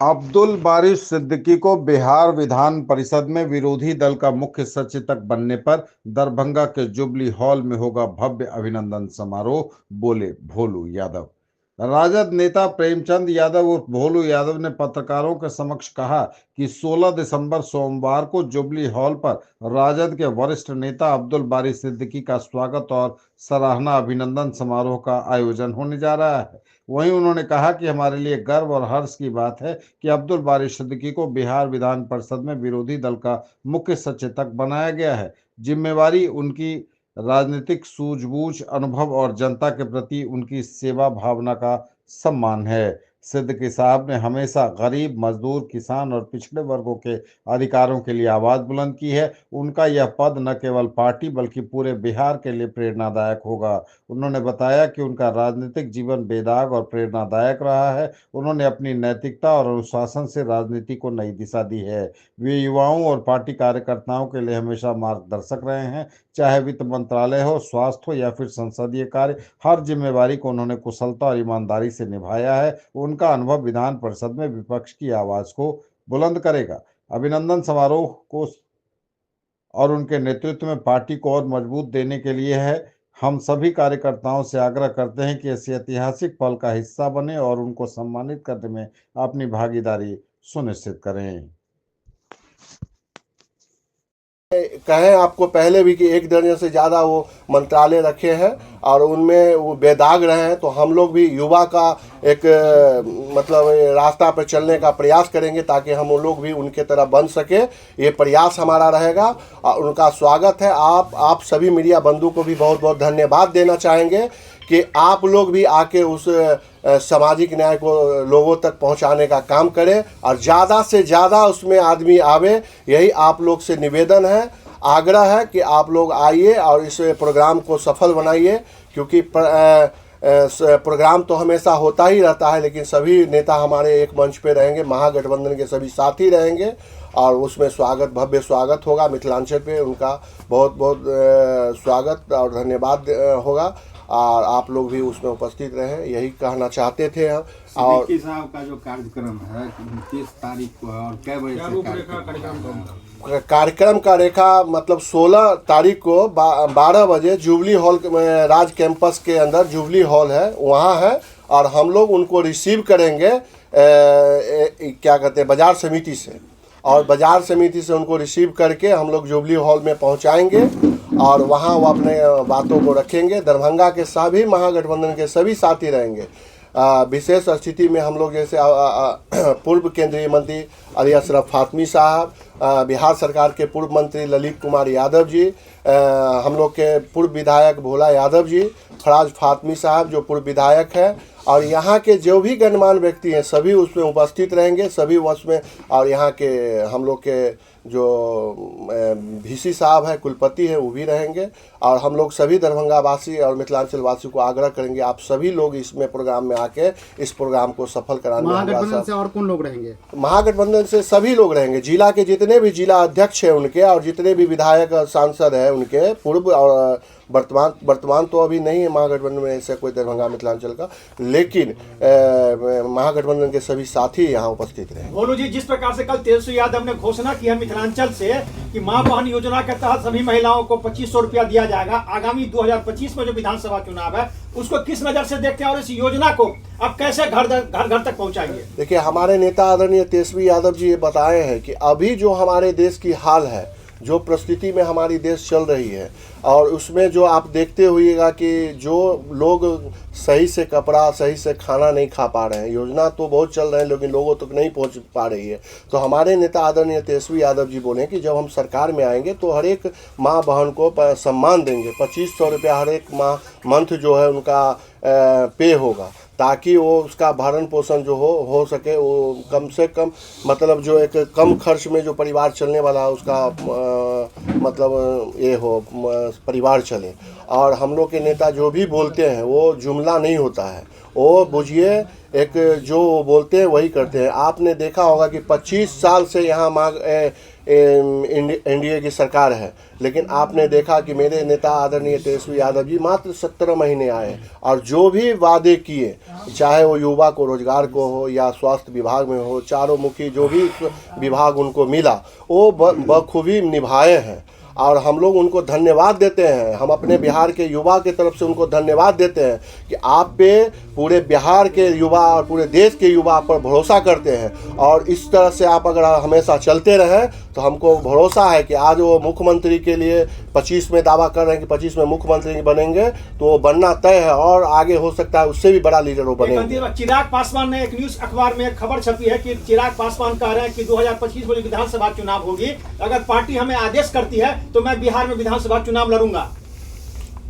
अब्दुल बारी सिद्दीकी को बिहार विधान परिषद में विरोधी दल का मुख्य सचेतक बनने पर दरभंगा के जुबली हॉल में होगा भव्य अभिनंदन समारोह, बोले भोलू यादव। राजद नेता प्रेमचंद यादव उर्फ भोलू यादव ने पत्रकारों के समक्ष कहा कि 16 दिसंबर सोमवार को जुबली हॉल पर राजद के वरिष्ठ नेता अब्दुल बारी सिद्दीकी का स्वागत और सराहना अभिनंदन समारोह का आयोजन होने जा रहा है। वहीं उन्होंने कहा कि हमारे लिए गर्व और हर्ष की बात है कि अब्दुल बारी सिद्दीकी को बिहार विधान परिषद में विरोधी दल का मुख्य सचेतक बनाया गया है। जिम्मेवारी उनकी राजनीतिक सूझबूझ, अनुभव और जनता के प्रति उनकी सेवा भावना का सम्मान है। सिद्दीकी साहब ने हमेशा गरीब, मजदूर, किसान और पिछड़े वर्गों के अधिकारों के लिए आवाज बुलंद की है। उनका यह पद न केवल पार्टी बल्कि पूरे बिहार के लिए प्रेरणादायक होगा। उन्होंने बताया कि उनका राजनीतिक जीवन बेदाग और प्रेरणादायक रहा है। उन्होंने अपनी नैतिकता और अनुशासन से राजनीति को नई दिशा दी है। वे युवाओं और पार्टी कार्यकर्ताओं के लिए हमेशा मार्गदर्शक रहे हैं। चाहे वित्त मंत्रालय हो, स्वास्थ्य हो या फिर संसदीय कार्य, हर जिम्मेवारी को उन्होंने कुशलता और ईमानदारी से निभाया है। उनका अनुभव विधान परिषद में विपक्ष की आवाज को बुलंद करेगा। अभिनंदन समारोह को और उनके नेतृत्व में पार्टी को और मजबूत देने के लिए है। हम सभी कार्यकर्ताओं से आग्रह करते हैं कि इस ऐतिहासिक पल का हिस्सा बने और उनको सम्मानित करने में अपनी भागीदारी सुनिश्चित करें। कहें आपको पहले भी कि 1 दर्जन से ज़्यादा वो मंत्रालय रखे हैं और उनमें वो बेदाग रहे हैं। तो हम लोग भी युवा का एक मतलब रास्ता पर चलने का प्रयास करेंगे ताकि हम लोग भी उनके तरह बन सके। ये प्रयास हमारा रहेगा और उनका स्वागत है। आप सभी मीडिया बंधु को भी बहुत बहुत धन्यवाद देना चाहेंगे कि आप लोग भी आके उस सामाजिक न्याय को लोगों तक पहुंचाने का काम करें और ज़्यादा से ज़्यादा उसमें आदमी आवे। यही आप लोग से निवेदन है, आग्रह है कि आप लोग आइए और इस प्रोग्राम को सफल बनाइए, क्योंकि प्रोग्राम तो हमेशा होता ही रहता है, लेकिन सभी नेता हमारे एक मंच पे रहेंगे, महागठबंधन के सभी साथी रहेंगे और उसमें स्वागत, भव्य स्वागत होगा। मिथिलांचल पे उनका बहुत बहुत स्वागत और धन्यवाद होगा और आप लोग भी उसमें उपस्थित रहें, यही कहना चाहते थे हम। और साहब का जो कार्यक्रम है 30 तारीख को और कै बजे से कार्यक्रम का रेखा मतलब 16 तारीख को 12 बजे जुबली हॉल में, राज कैंपस के अंदर जुबली हॉल है, वहाँ है और हम लोग उनको रिसीव करेंगे क्या कहते हैं बाजार समिति से, और बाजार समिति से उनको रिसीव करके हम लोग जुबली हॉल में पहुंचाएंगे और वहां वो अपने बातों को रखेंगे। दरभंगा के सभी महागठबंधन के सभी साथी रहेंगे। विशेष स्थिति में हम लोग जैसे पूर्व केंद्रीय मंत्री अली अशरफ फातमी साहब, बिहार सरकार के पूर्व मंत्री ललित कुमार यादव जी, हम लोग के पूर्व विधायक भोला यादव जी, फराज फातमी साहब जो पूर्व विधायक है, और यहाँ के जो भी गणमान्य व्यक्ति हैं सभी उसमें उपस्थित रहेंगे, सभी उसमें। और यहाँ के हम लोग के जो VC साहब है, कुलपति है, वो भी रहेंगे। और हम लोग सभी दरभंगा वासी और मिथिलांचल वासी को आग्रह करेंगे आप सभी लोग इसमें प्रोग्राम में आके इस प्रोग्राम को सफल कराने। महागठबंधन से और कौन लोग रहेंगे? महागठबंधन से सभी लोग रहेंगे, जिला के जितने भी जिला अध्यक्ष हैं उनके, और जितने भी विधायक सांसद हैं उनके, पूर्व और वर्तमान तो अभी नहीं है महागठबंधन में ऐसे कोई दरभंगा मिथिलांचल का, लेकिन महागठबंधन के सभी साथी यहाँ उपस्थित रहे। भोलू जी, जिस प्रकार से कल तेजस्वी यादव ने घोषणा की है मिथिलांचल से कि मां बहन योजना के तहत सभी महिलाओं को 2500 रुपया दिया जाएगा, आगामी 2025 में जो विधानसभा चुनाव है उसको किस नजर से देखते हैं और इस योजना को अब कैसे घर घर तक पहुंचाएंगे? देखिए, हमारे नेता आदरणीय तेजस्वी यादव जी ये बताए हैं कि अभी जो हमारे देश की हाल है, जो परिस्थिति में हमारी देश चल रही है, और उसमें जो आप देखते हुएगा कि जो लोग सही से कपड़ा, सही से खाना नहीं खा पा रहे हैं, योजना तो बहुत चल रहे हैं लेकिन लोगों तक नहीं पहुंच पा रही है। तो हमारे नेता आदरणीय तेजस्वी यादव जी बोले कि जब हम सरकार में आएंगे तो हर एक माँ बहन को सम्मान देंगे, 2500 रुपया हर एक माह मंथ जो है उनका पे होगा, ताकि वो उसका भरण पोषण जो हो सके, वो कम से कम मतलब जो एक कम खर्च में जो परिवार चलने वाला है उसका मतलब ये हो, परिवार चले। और हम लोग के नेता जो भी बोलते हैं वो जुमला नहीं होता है, वो बुझिए एक जो बोलते हैं वही करते हैं। आपने देखा होगा कि 25 साल से यहाँ एनडीए की सरकार है, लेकिन आपने देखा कि मेरे नेता आदरणीय तेजस्वी यादव जी मात्र 17 महीने आए और जो भी वादे किए, चाहे वो युवा को रोजगार को हो या स्वास्थ्य विभाग में हो, चारों मुखी जो भी विभाग उनको मिला वो बखूबी निभाए हैं और हम लोग उनको धन्यवाद देते हैं। हम अपने बिहार के युवा के तरफ से उनको धन्यवाद देते हैं कि आप पे पूरे बिहार के युवा और पूरे देश के युवा आप पर भरोसा करते हैं और इस तरह से आप अगर हमेशा चलते रहें तो हमको भरोसा है कि आज वो मुख्यमंत्री के लिए 25 में दावा कर रहे हैं कि 25 में मुख्यमंत्री बनेंगे, तो वो बनना तय है और आगे हो सकता है उससे भी बड़ा लीडर वो बनेंगे। चिराग पासवान ने एक न्यूज अखबार में एक खबर छपी है कि चिराग पासवान कह रहे हैं कि 2025 में विधानसभा चुनाव होगी, अगर पार्टी हमें आदेश करती है तो मैं बिहार में विधानसभा चुनाव लड़ूंगा।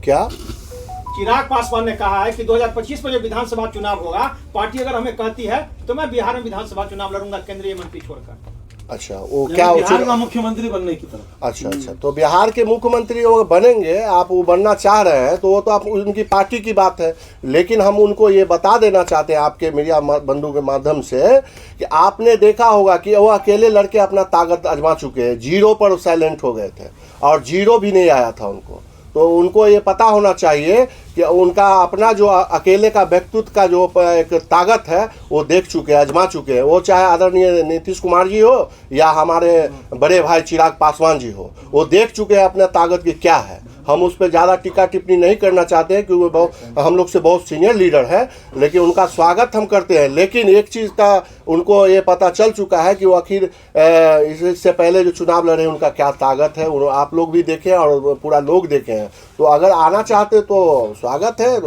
क्या चिराग पासवान ने कहा है कि 2025 में जो विधानसभा चुनाव होगा, पार्टी अगर हमें कहती है तो मैं बिहार में विधानसभा चुनाव लड़ूंगा, केंद्रीय मंत्री छोड़कर। अच्छा, वो क्या बिहार का मुख्यमंत्री बनने की तरफ। अच्छा, तो बिहार के मुख्यमंत्री वो बनेंगे, आप वो बनना चाह रहे हैं तो वो तो आप उनकी पार्टी की बात है, लेकिन हम उनको ये बता देना चाहते हैं आपके मीडिया बंधु के माध्यम से कि आपने देखा होगा कि वो अकेले लड़के अपना ताकत आजमा चुके हैं, 0 पर साइलेंट हो गए थे और 0 भी नहीं आया था उनको। तो उनको ये पता होना चाहिए कि उनका अपना जो अकेले का व्यक्तित्व का जो एक ताकत है वो देख चुके हैं, आजमा चुके हैं। वो चाहे आदरणीय नीतीश कुमार जी हो या हमारे बड़े भाई चिराग पासवान जी हो, वो देख चुके हैं अपना ताकत की क्या है। हम उस पर ज़्यादा टीका टिप्पणी नहीं करना चाहते हैं क्योंकि वो हम लोग से बहुत सीनियर लीडर है, लेकिन उनका स्वागत हम करते हैं। लेकिन एक चीज़ का उनको ये पता चल चुका है कि वो आखिर इससे पहले जो चुनाव लड़े उनका क्या ताकत है, आप लोग भी देखें और पूरा लोग देखे हैं। तो अगर आना चाहते तो स्वागत है,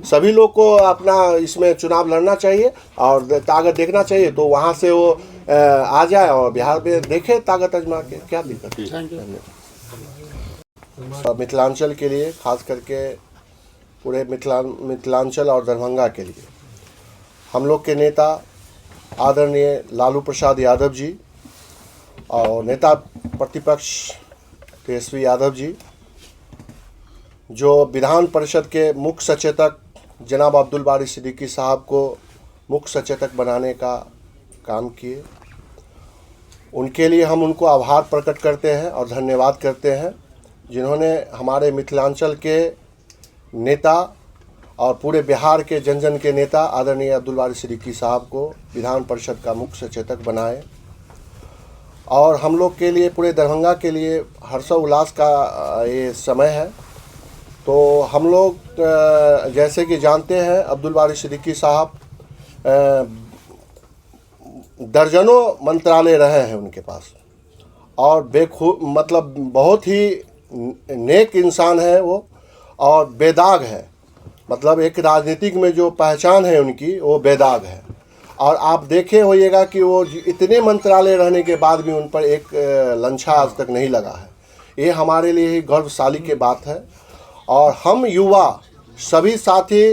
सभी लोग को अपना इसमें चुनाव लड़ना चाहिए और ताकत देखना चाहिए, तो वहाँ से वो आ जाए और बिहार में देखे ताकत आजमा के, क्या दिक्कत है। मिथिलांचल के लिए, खास करके पूरे मिथिलांचल और दरभंगा के लिए हम लोग के नेता आदरणीय लालू प्रसाद यादव जी और नेता प्रतिपक्ष तेजस्वी यादव जी, जो विधान परिषद के मुख्य सचेतक जनाब अब्दुल बारी सिद्दीकी साहब को मुख्य सचेतक बनाने का काम किए, उनके लिए हम उनको आभार प्रकट करते हैं और धन्यवाद करते हैं, जिन्होंने हमारे मिथिलांचल के नेता और पूरे बिहार के जन जन के नेता आदरणीय अब्दुल बारी सिद्दीकी साहब को विधान परिषद का मुख्य सचेतक बनाए। और हम लोग के लिए, पूरे दरभंगा के लिए हर्षोल्लास का ये समय है। तो हम लोग जैसे कि जानते हैं अब्दुल बारी सिद्दीकी साहब दर्जनों मंत्रालय रहे हैं उनके पास और मतलब बहुत ही नेक इंसान है वो और बेदाग है। मतलब एक राजनीतिक में जो पहचान है उनकी वो बेदाग है। और आप देखे होइएगा कि वो इतने मंत्रालय रहने के बाद भी उन पर एक लंछा आज तक नहीं लगा है। ये हमारे लिए ही गर्वशाली की बात है। और हम युवा सभी साथी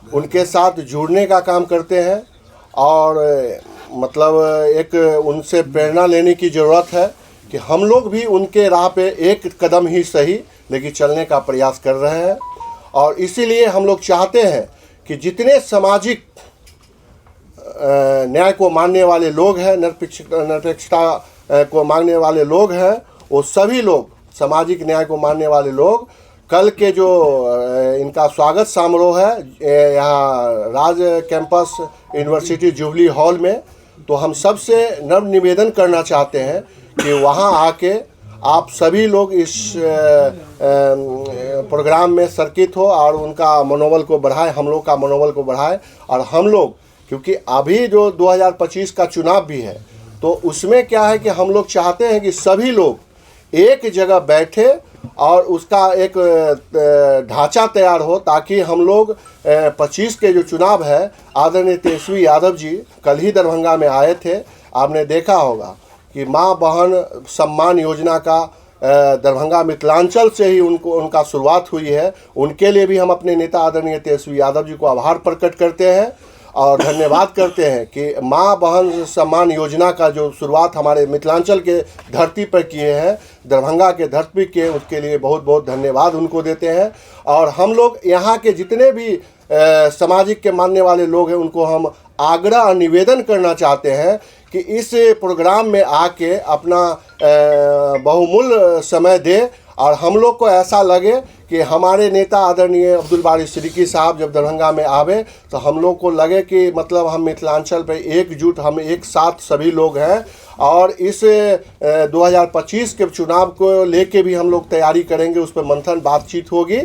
उनके साथ जुड़ने का काम करते हैं और मतलब एक उनसे प्रेरणा लेने की ज़रूरत है कि हम लोग भी उनके राह पे एक कदम ही सही लेकिन चलने का प्रयास कर रहे हैं। और इसीलिए हम लोग चाहते हैं कि जितने सामाजिक न्याय को मानने वाले लोग हैं, निरपेक्षता को मानने वाले लोग हैं, वो सभी लोग सामाजिक न्याय को मानने वाले लोग कल के जो इनका स्वागत समारोह है यहाँ राज कैंपस यूनिवर्सिटी जुबली हॉल में, तो हम सबसे नम्र निवेदन करना चाहते हैं कि वहाँ आके आप सभी लोग इस प्रोग्राम में शिरकत हो और उनका मनोबल को बढ़ाए, हम लोग का मनोबल को बढ़ाए। और हम लोग क्योंकि अभी जो 2025 का चुनाव भी है तो उसमें क्या है कि हम लोग चाहते हैं कि सभी लोग एक जगह बैठे और उसका एक ढांचा तैयार हो ताकि हम लोग 25 के जो चुनाव है, आदरणीय तेजस्वी यादव जी कल ही दरभंगा में आए थे, आपने देखा होगा कि माँ बहन सम्मान योजना का दरभंगा मिथिलांचल से ही उनका शुरुआत हुई है। उनके लिए भी हम अपने नेता आदरणीय तेजस्वी यादव जी को आभार प्रकट करते हैं और धन्यवाद करते हैं कि माँ बहन सम्मान योजना का जो शुरुआत हमारे मिथिलांचल के धरती पर किए हैं, दरभंगा के धरती के, उसके लिए बहुत बहुत धन्यवाद उनको देते हैं। और हम लोग यहाँ के जितने भी सामाजिक के मानने वाले लोग हैं उनको हम आग्रह और निवेदन करना चाहते हैं कि इस प्रोग्राम में आके अपना बहुमूल्य समय दे और हम लोग को ऐसा लगे कि हमारे नेता आदरणीय अब्दुल बारी सिद्दीकी साहब जब दरभंगा में आवे तो हम लोग को लगे कि मतलब हम मिथिलांचल पे एकजुट, हम एक साथ सभी लोग हैं और इस 2025 के चुनाव को लेके भी हम लोग तैयारी करेंगे, उस पर मंथन बातचीत होगी।